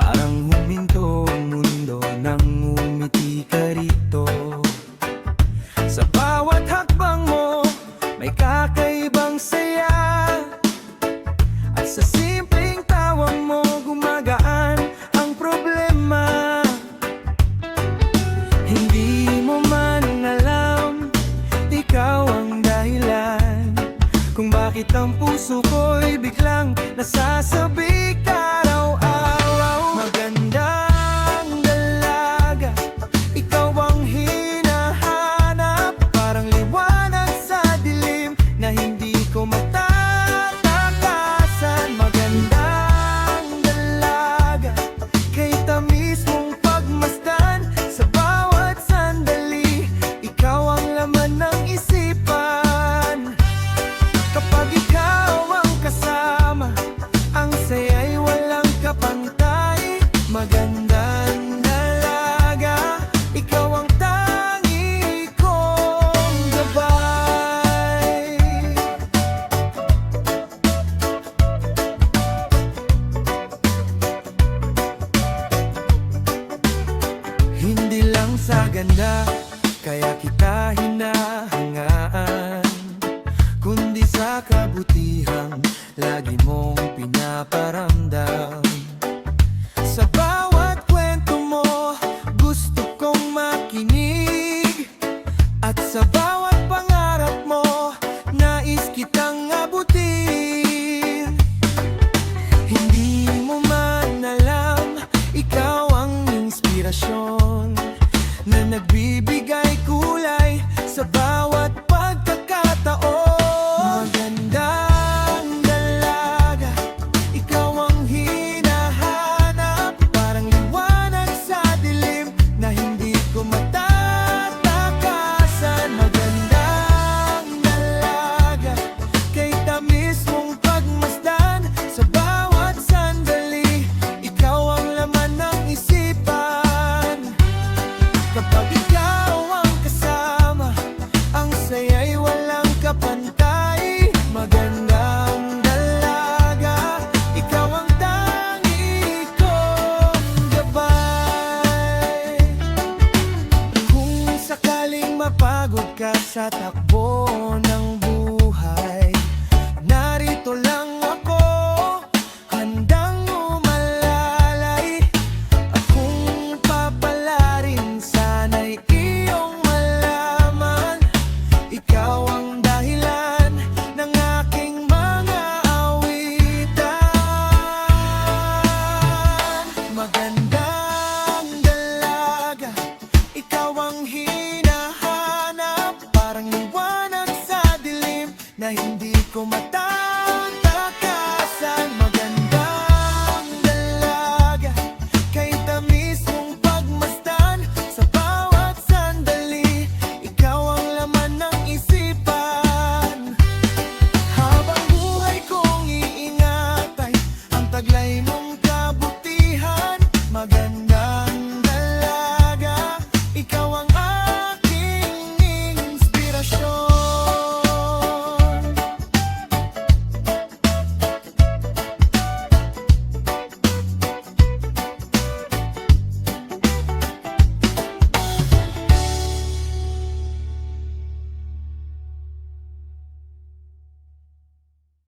Parang huminto ang mundo nang umiti ka rito. Sa bawat hakbang mo, may kakaibang saya. At sa simpleng tawa mo, gumagaan ang problema. Hindi mo man alam, ikaw ang dahilan kung bakit ang puso ko'y biglang nasasabik araw-araw. Magandang dalaga, ikaw ang hinahanap. Parang liwanag sa dilim na hindi ko matatakasan. Magandang dalaga, kay tamis mong pagmasdan. Sa bawat sandali, ikaw ang laman ng isipan. Kapag ikaw ang kasama, ang saya'y walang kapantay. Magandang dalaga, ikaw ang tangi kong gabay. Hindi lang sa ganda, kaya kita